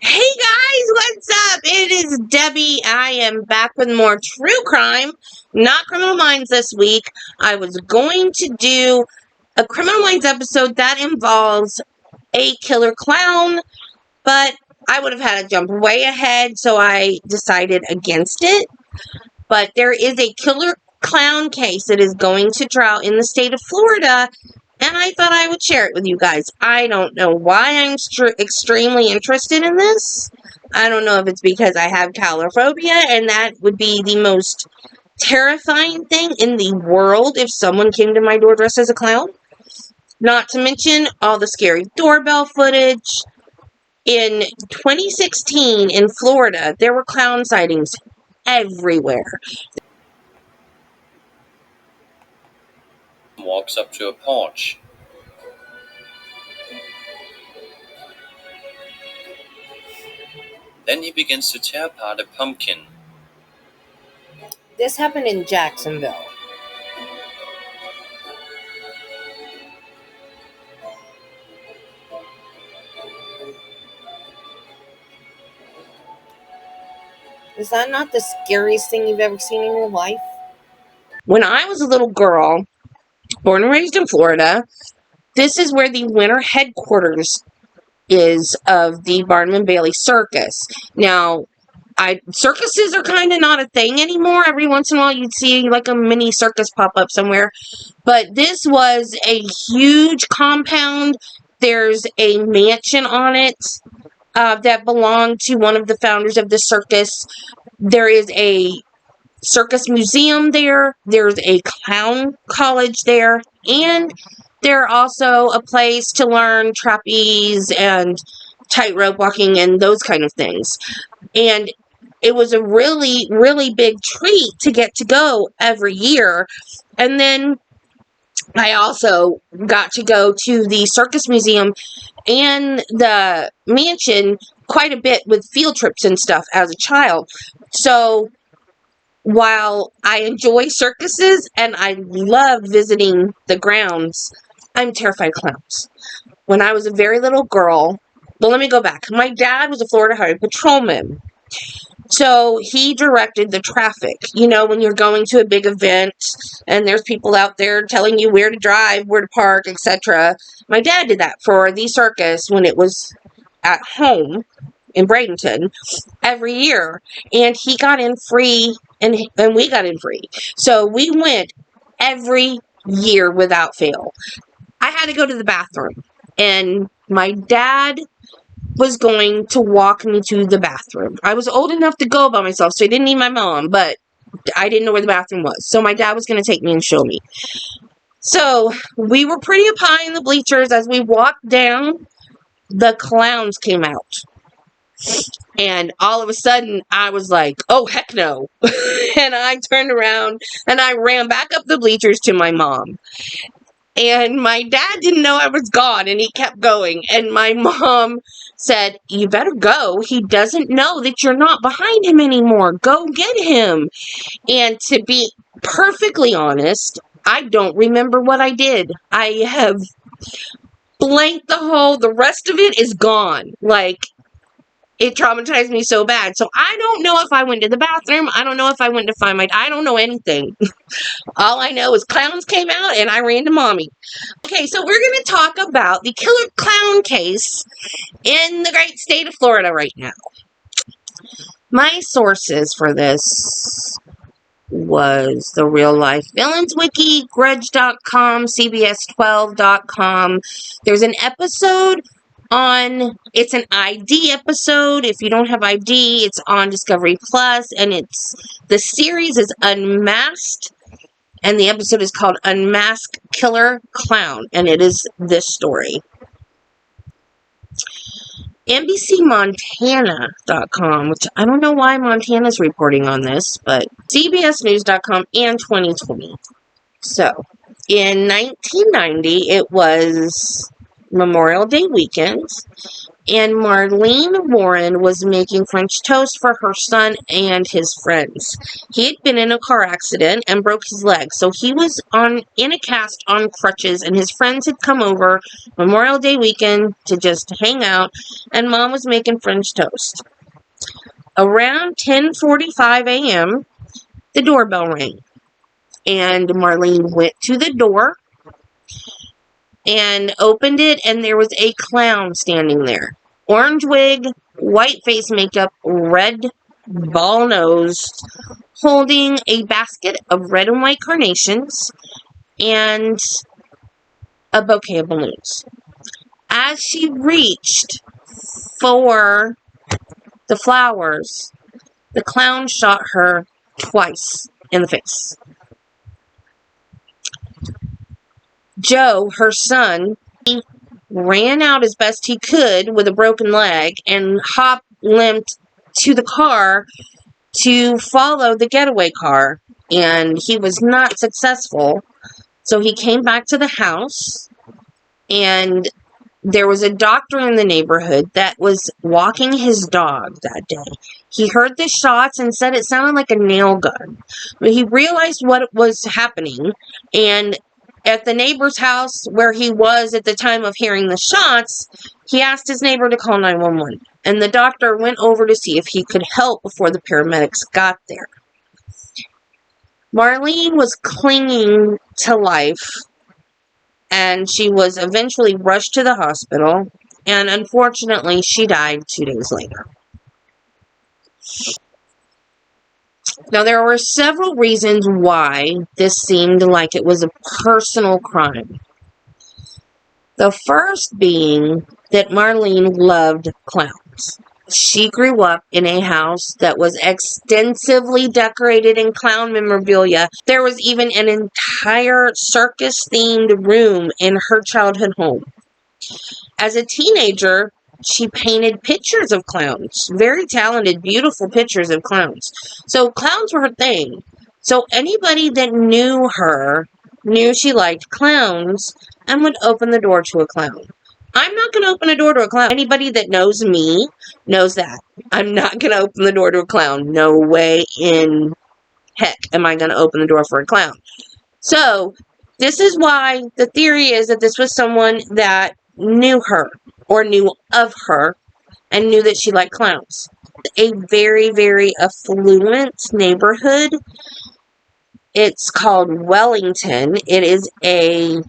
Hey guys, what's up? It is Debbie. I am back with more true crime, not Criminal Minds this week. I was going to do a Criminal Minds episode that involves a killer clown, but I would have had to jump way ahead, so I decided against it. But there is a killer clown case that is going to trial in the state of Florida, and I thought I would share it with you guys. I don't know why I'm extremely interested in this. I don't know if it's because I have calorophobia, and that would be the most terrifying thing in the world if someone came to my door dressed as a clown. Not to mention all the scary doorbell footage. In 2016 in Florida, there were clown sightings everywhere. Walks up to a porch. Then he begins to tear apart a pumpkin. This happened in Jacksonville. Is that not the scariest thing you've ever seen in your life? When I was a little girl, born and raised in Florida, this is where the winter headquarters is of the Barnum and Bailey Circus. Now, circuses are kind of not a thing anymore. Every once in a while you'd see like a mini circus pop up somewhere. But this was a huge compound. There's a mansion on it that belonged to one of the founders of the circus. There is a circus museum there. There's a clown college there. And there's also a place to learn trapeze and tightrope walking and those kind of things. And it was a really, really big treat to get to go every year. And then I also got to go to the circus museum and the mansion quite a bit with field trips and stuff as a child. So while I enjoy circuses and I love visiting the grounds, I'm terrified of clowns. When I was a very little girl, well, let me go back. My dad was a Florida Highway Patrolman. So he directed the traffic. You know, when you're going to a big event and there's people out there telling you where to drive, where to park, etc. My dad did that for the circus when it was at home in Bradenton every year. And he got in free and we got in free. So we went every year without fail. I had to go to the bathroom. And my dad was going to walk me to the bathroom. I was old enough to go by myself, so I didn't need my mom, but I didn't know where the bathroom was. So my dad was going to take me and show me. So we were pretty up high in the bleachers. As we walked down, the clowns came out. And all of a sudden, I was like, oh, heck no. And I turned around and I ran back up the bleachers to my mom. And my dad didn't know I was gone, and he kept going. And my mom said, you better go. He doesn't know that you're not behind him anymore. Go get him. And to be perfectly honest, I don't remember what I did. I have blanked the rest of it is gone. Like, it traumatized me so bad. So I don't know if I went to the bathroom. I don't know if I went to find I don't know anything. All I know is clowns came out and I ran to mommy. Okay, so we're going to talk about the killer clown case in the great state of Florida right now. My sources for this was the Real Life Villains Wiki, Grudge.com, CBS12.com. There's an episode it's an ID episode. If you don't have ID, it's on Discovery Plus, and the series is Unmasked. And the episode is called Unmasked Killer Clown, and it is this story. NBCMontana.com, which I don't know why Montana's reporting on this, but CBSNews.com and 2020. So, in 1990, it was Memorial Day weekend, and Marlene Warren was making French toast for her son and his friends. He had been in a car accident and broke his leg, so he was in a cast on crutches, and his friends had come over Memorial Day weekend to just hang out, and Mom was making French toast. Around 10:45 a.m., the doorbell rang, and Marlene went to the door and opened it, and there was a clown standing there. Orange wig, white face makeup, red ball nose, holding a basket of red and white carnations and a bouquet of balloons. As she reached for the flowers, the clown shot her twice in the face. Joe, her son, ran out as best he could with a broken leg and limped to the car to follow the getaway car, and he was not successful. So he came back to the house, and there was a doctor in the neighborhood that was walking his dog that day. He heard the shots and said it sounded like a nail gun. But he realized what was happening, and at the neighbor's house where he was at the time of hearing the shots, he asked his neighbor to call 911. And the doctor went over to see if he could help before the paramedics got there. Marlene was clinging to life, and she was eventually rushed to the hospital, and unfortunately, she died 2 days later. Now, there were several reasons why this seemed like it was a personal crime. The first being that Marlene loved clowns. She grew up in a house that was extensively decorated in clown memorabilia. There was even an entire circus-themed room in her childhood home. As a teenager, she painted pictures of clowns. Very talented, beautiful pictures of clowns. So clowns were her thing. So anybody that knew her knew she liked clowns and would open the door to a clown. I'm not going to open a door to a clown. Anybody that knows me knows that. I'm not going to open the door to a clown. No way in heck am I going to open the door for a clown. So, this is why the theory is that this was someone that knew her or knew of her and knew that she liked clowns. A very, very affluent neighborhood. It's called Wellington. It is I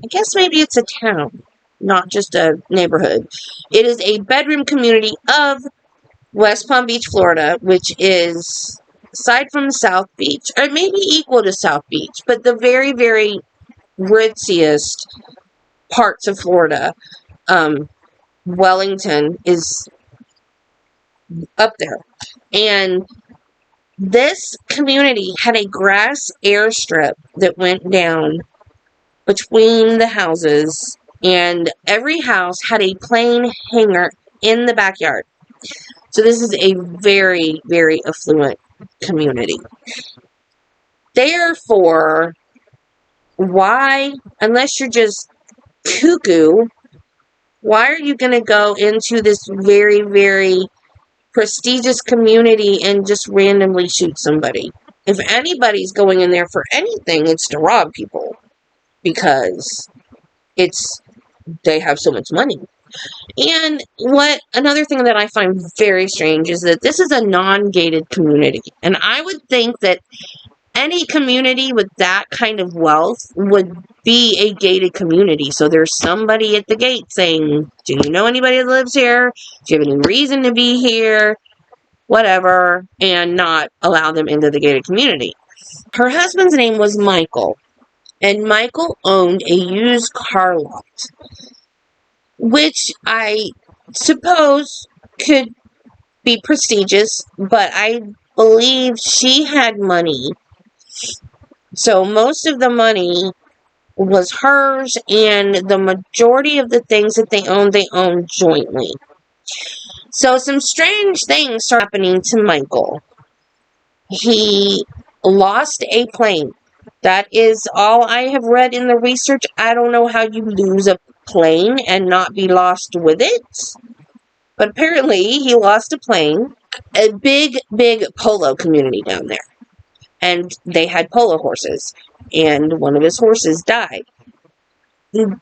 guess maybe it's a town, not just a neighborhood. It is a bedroom community of West Palm Beach, Florida, which is, aside from South Beach, or maybe equal to South Beach, but the very, very ritziest parts of Florida. Wellington is up there. And this community had a grass airstrip that went down between the houses, and every house had a plane hangar in the backyard. So this is a very, very affluent community. Therefore, why, unless you're just cuckoo, why are you going to go into this very, very prestigious community and just randomly shoot somebody? If anybody's going in there for anything, it's to rob people, because they have so much money. And another thing that I find very strange is that this is a non-gated community. And I would think that any community with that kind of wealth would be a gated community. So there's somebody at the gate saying, do you know anybody that lives here? Do you have any reason to be here? Whatever. And not allow them into the gated community. Her husband's name was Michael. And Michael owned a used car lot, which I suppose could be prestigious, but I believe she had money So most of the money was hers, and the majority of the things that they owned jointly. So some strange things started happening to Michael. He lost a plane. That is all I have read in the research. I don't know how you lose a plane and not be lost with it. But apparently he lost a plane. A big polo community down there. And they had polo horses. And one of his horses died.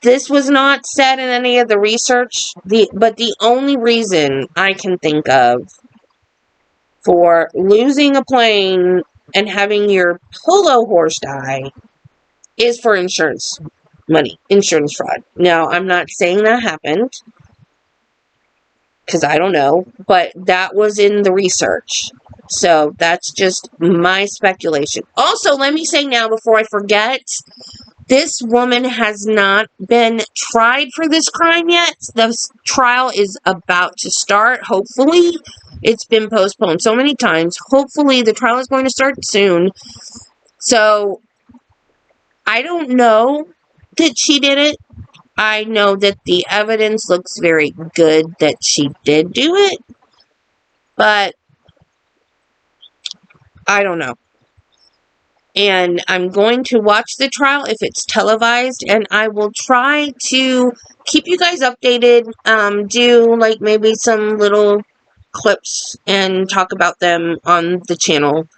This was not said in any of the research. But the only reason I can think of for losing a plane and having your polo horse die is for insurance money, insurance fraud. Now, I'm not saying that happened because I don't know, but that was in the research. So that's just my speculation. Also, let me say now before I forget, this woman has not been tried for this crime yet. The trial is about to start, hopefully. It's been postponed so many times. Hopefully, the trial is going to start soon. So, I don't know that she did it. I know that the evidence looks very good that she did do it. But, I don't know. And I'm going to watch the trial if it's televised, and I will try to keep you guys updated, do like maybe some little clips and talk about them on the channel.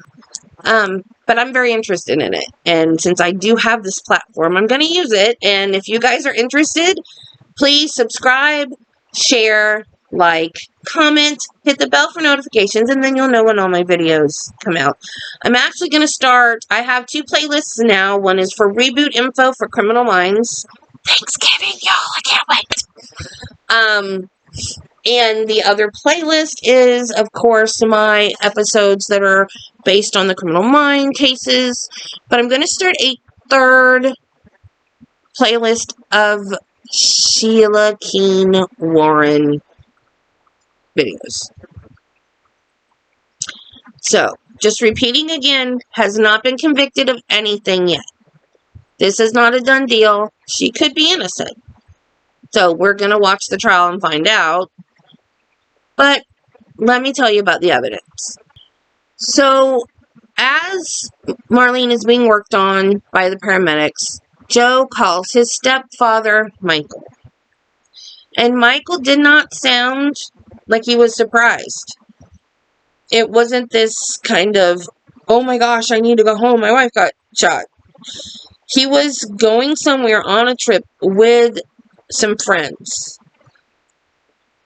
But I'm very interested in it, and since I do have this platform, I'm going to use it, and if you guys are interested, please subscribe, share, like, comment, hit the bell for notifications, and then you'll know when all my videos come out. I'm actually going to start, I have 2 playlists now. One is for reboot info for Criminal Minds. Thanksgiving, y'all, I can't wait. And the other playlist is, of course, my episodes that are based on the Criminal Mind cases. But I'm going to start a 3rd playlist of Sheila Keene Warren videos. So, just repeating again, has not been convicted of anything yet. This is not a done deal. She could be innocent. So, we're going to watch the trial and find out. But, let me tell you about the evidence. So, as Marlene is being worked on by the paramedics, Joe calls his stepfather, Michael. And Michael did not sound like he was surprised. It wasn't this kind of, oh my gosh, I need to go home, my wife got shot. He was going somewhere on a trip with some friends.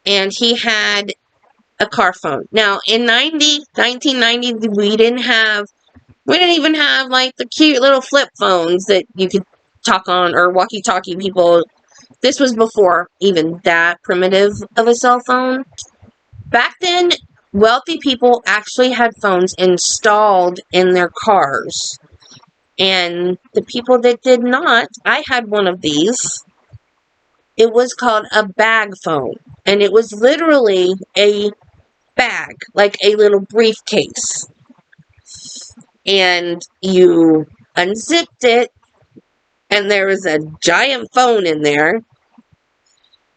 And he had a car phone. Now, in 1990, we didn't even have like the cute little flip phones that you could talk on, or walkie-talkie people. This was before even that primitive of a cell phone. Back then, wealthy people actually had phones installed in their cars. And the people that did not, I had one of these. It was called a bag phone. And it was literally a bag, like a little briefcase. And you unzipped it, and there was a giant phone in there.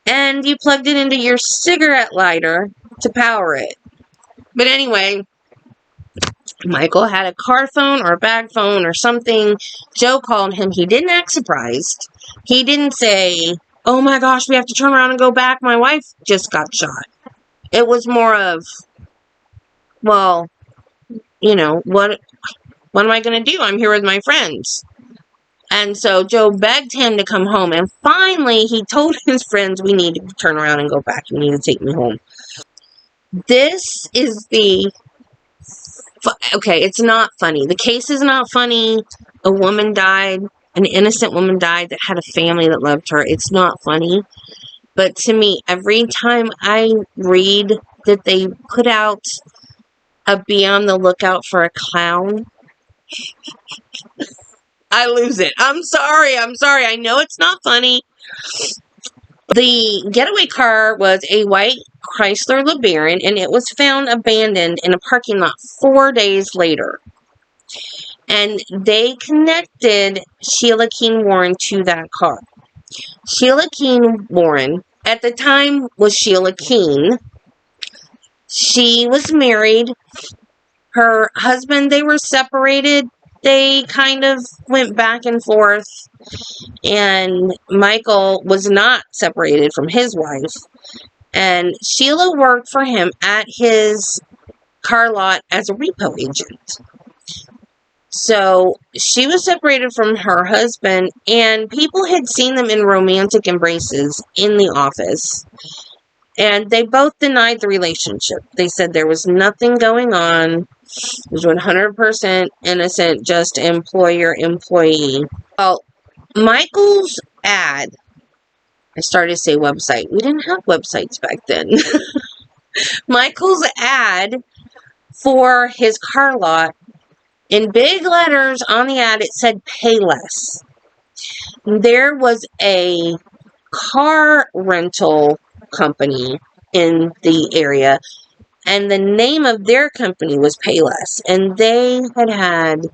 And you plugged it into your cigarette lighter to power it. But anyway, Michael had a car phone or a bag phone or something. Joe called him. He didn't act surprised. He didn't say, oh my gosh, we have to turn around and go back. My wife just got shot. It was more of, well, you know, what am I going to do? I'm here with my friends. And so Joe begged him to come home. And finally, he told his friends, we need to turn around and go back. You need to take me home. This is okay, it's not funny. The case is not funny. A woman died. An innocent woman died that had a family that loved her. It's not funny. But to me, every time I read that they put out a be on the lookout for a clown, I lose it. I'm sorry. I know it's not funny. The getaway car was a white Chrysler LeBaron, and it was found abandoned in a parking lot 4 days later. And they connected Sheila Keene Warren to that car. Sheila Keene Warren, at the time, was Sheila Keene. She was married. Her husband, they were separated. They kind of went back and forth. And Michael was not separated from his wife. And Sheila worked for him at his car lot as a repo agent. So she was separated from her husband, and people had seen them in romantic embraces in the office. And they both denied the relationship. They said there was nothing going on. It was 100% innocent, just employer-employee. Well, Michael's ad, I started to say website. We didn't have websites back then. Michael's ad for his car lot, in big letters on the ad, it said pay less. There was a car rental company in the area, and the name of their company was Payless, and they had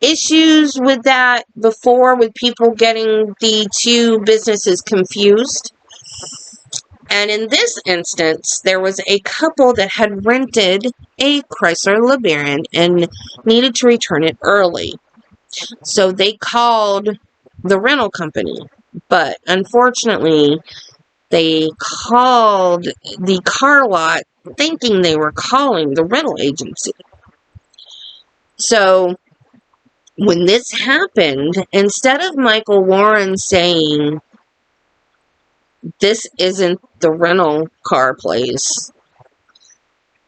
issues with that before, with people getting the two businesses confused. And in this instance, there was a couple that had rented a Chrysler LeBaron and needed to return it early. So they called the rental company, but unfortunately, they called the car lot thinking they were calling the rental agency. So when this happened, instead of Michael Warren saying, "This isn't the rental car place,"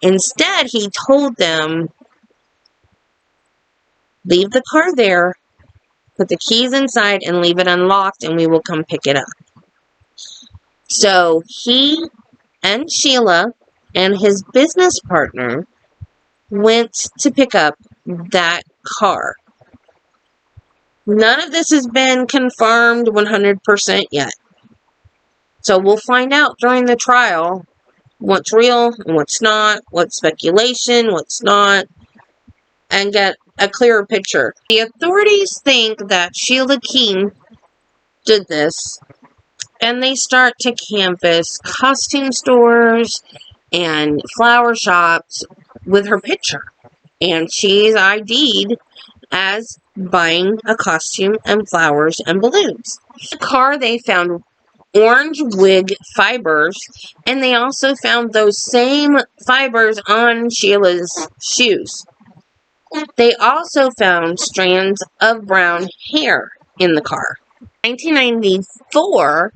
instead he told them, "Leave the car there, put the keys inside, and leave it unlocked, and we will come pick it up." So he and Sheila and his business partner went to pick up that car. None of this has been confirmed 100% yet. So we'll find out during the trial what's real and what's not, what's speculation, what's not, and get a clearer picture. The authorities think that Sheila Keene did this, and they start to canvass costume stores and flower shops with her picture. And she's ID'd as buying a costume and flowers and balloons. In the car, they found orange wig fibers, and they also found those same fibers on Sheila's shoes. They also found strands of brown hair in the car. In 1994,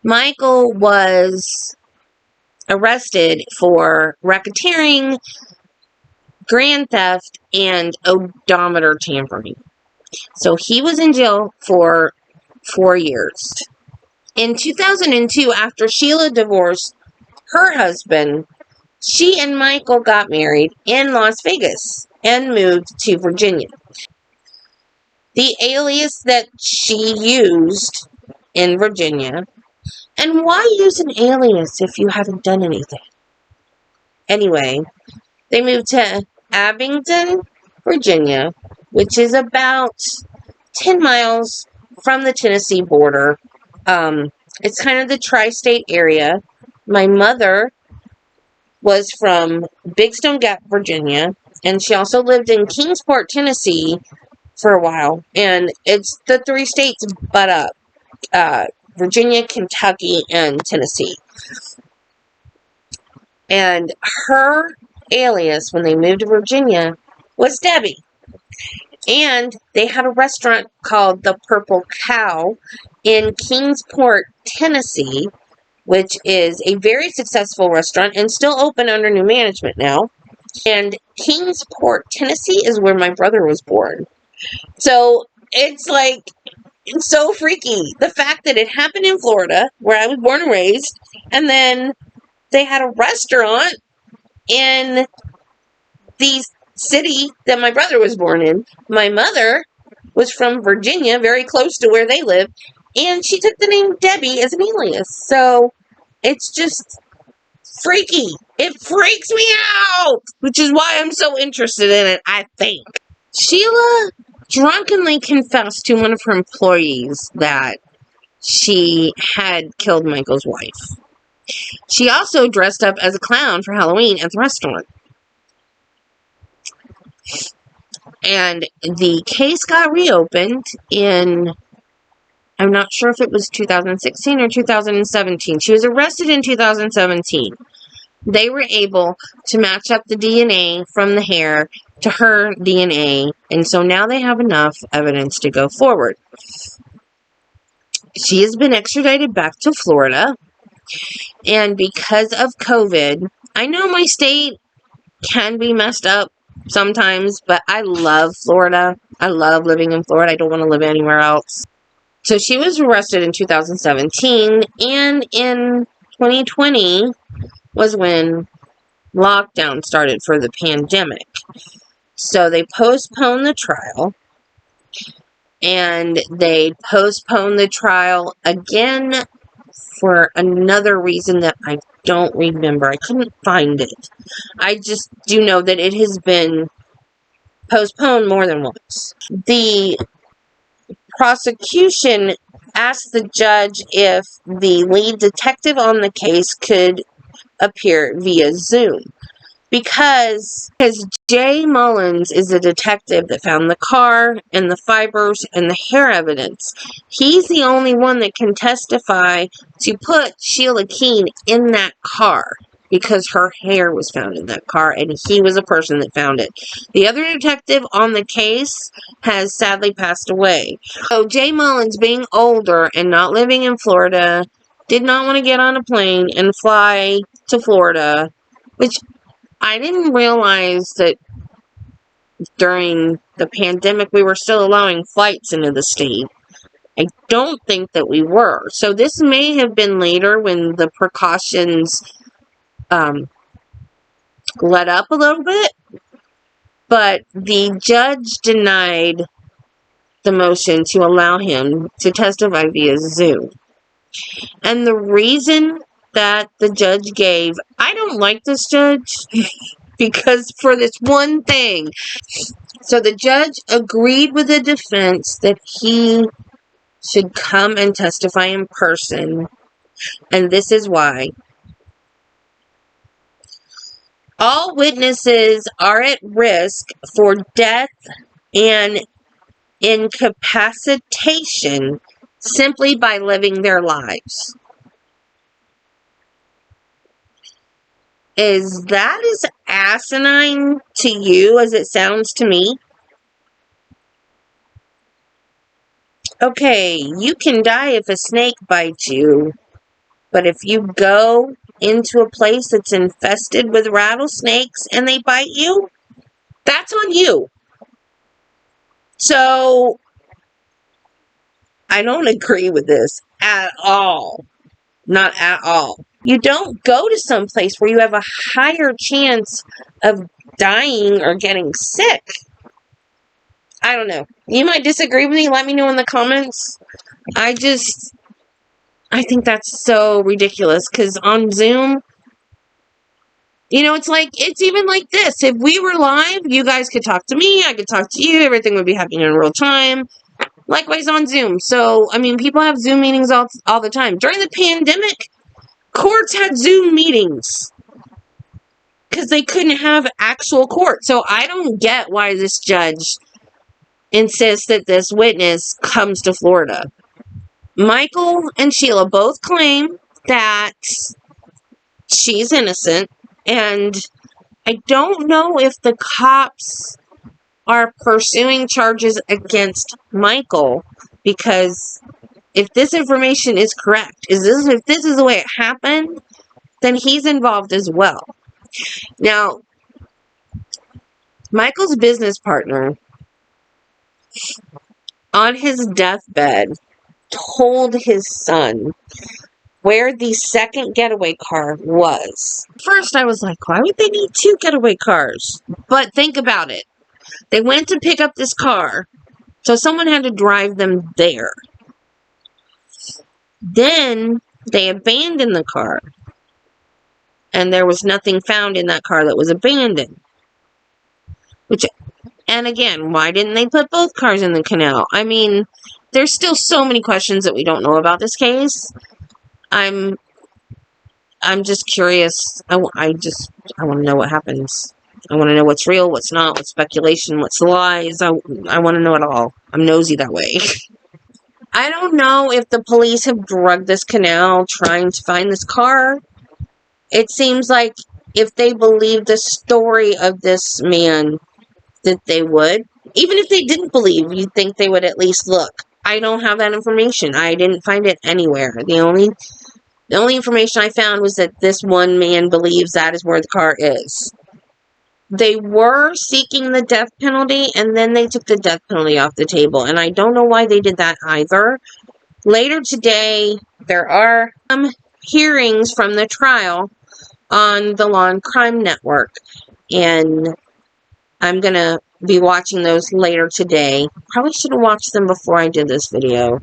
Michael was arrested for racketeering, grand theft, and odometer tampering. So he was in jail for 4 years. In 2002, after Sheila divorced her husband, she and Michael got married in Las Vegas and moved to Virginia. The alias that she used in Virginia, and why use an alias if you haven't done anything? Anyway, they moved to Abingdon, Virginia, which is about 10 miles from the Tennessee border. It's kind of the tri-state area. My mother was from Big Stone Gap, Virginia, and she also lived in Kingsport, Tennessee for a while. And it's the 3 states butt up. Virginia, Kentucky, and Tennessee. And her alias when they moved to Virginia was Debbie. And they had a restaurant called the Purple Cow in Kingsport, Tennessee, which is a very successful restaurant and still open under new management now. And Kingsport, Tennessee is where my brother was born. So it's like, it's so freaky. The fact that it happened in Florida, where I was born and raised, and then they had a restaurant in the city that my brother was born in. My mother was from Virginia, very close to where they live, and she took the name Debbie as an alias. So it's just freaky. It freaks me out, which is why I'm so interested in it, I think. Sheila drunkenly confessed to one of her employees that she had killed Michael's wife. She also dressed up as a clown for Halloween at the restaurant. And the case got reopened in, I'm not sure if it was 2016 or 2017. She was arrested in 2017. They were able to match up the DNA from the hair to her DNA, and so now they have enough evidence to go forward. She has been extradited back to Florida, and because of COVID, I know my state can be messed up sometimes, but I love Florida. I love living in Florida. I don't want to live anywhere else. So she was arrested in 2017, and in 2020 was when lockdown started for the pandemic. So they postponed the trial, and they postponed the trial again for another reason that I don't remember. I couldn't find it. I just do know that it has been postponed more than once. The prosecution asked the judge if the lead detective on the case could appear via Zoom. Because Jay Mullins is the detective that found the car and the fibers and the hair evidence. He's the only one that can testify to put Sheila Keene in that car because her hair was found in that car and he was a person that found it. The other detective on the case has sadly passed away. So Jay Mullins, being older and not living in Florida, did not want to get on a plane and fly to Florida, which I didn't realize that during the pandemic we were still allowing flights into the state. I don't think that we were. So this may have been later when the precautions let up a little bit. But the judge denied the motion to allow him to testify via Zoom. And the reason that the judge gave, I don't like this judge because for this one thing. So the judge agreed with the defense that he should come and testify in person. And this is why. All witnesses are at risk for death and incapacitation simply by living their lives. Is that as asinine to you as it sounds to me? Okay, you can die if a snake bites you, but if you go into a place that's infested with rattlesnakes and they bite you, that's on you. So, I don't agree with this at all. Not at all. You don't go to some place where you have a higher chance of dying or getting sick. I don't know. You might disagree with me. Let me know in the comments. I think that's so ridiculous. Because on Zoom, it's even like this. If we were live, you guys could talk to me. I could talk to you. Everything would be happening in real time. Likewise on Zoom. So, people have Zoom meetings all the time. During the pandemic, courts had Zoom meetings because they couldn't have actual court. So I don't get why this judge insists that this witness comes to Florida. Michael and Sheila both claim that she's innocent, and I don't know if the cops are pursuing charges against Michael, because if this information is correct, if this is the way it happened, then he's involved as well. Now, Michael's business partner, on his deathbed, told his son where the second getaway car was. First, I was like, why would they need two getaway cars? But think about it. They went to pick up this car, so someone had to drive them there. Then they abandoned the car, and there was nothing found in that car that was abandoned. Which, And again, why didn't they put both cars in the canal? I mean, there's still so many questions that we don't know about this case. I'm just curious. I want to know what happens. I want to know what's real, what's not, what's speculation, what's lies. I want to know it all. I'm nosy that way. I don't know if the police have drugged this canal trying to find this car. It seems like if they believe the story of this man, that they would. Even if they didn't believe, you'd think they would at least look. I don't have that information. I didn't find it anywhere. The only information I found was that this one man believes that is where the car is. They were seeking the death penalty, and then they took the death penalty off the table, and I don't know why they did that either. Later today, there are some hearings from the trial on the Law and Crime Network, and I'm going to be watching those later today. Probably should have watched them before I did this video.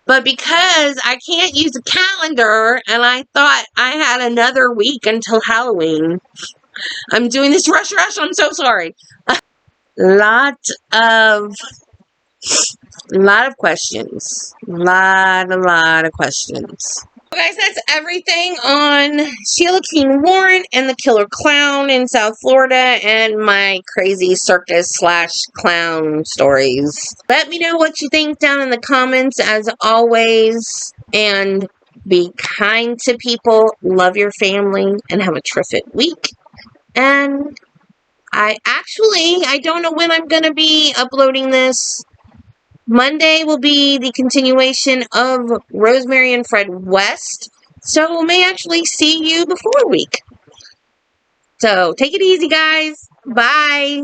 But because I can't use a calendar, and I thought I had another week until Halloween, I'm doing this rush. I'm so sorry. Lot of questions. Lot of questions. So guys, that's everything on Sheila King Warren and the Killer Clown in South Florida and my crazy circus / clown stories. Let me know what you think down in the comments as always, and be kind to people, love your family, and have a terrific week. And I don't know when I'm going to be uploading this. Monday will be the continuation of Rosemary and Fred West. So we may actually see you before a week. So take it easy, guys. Bye.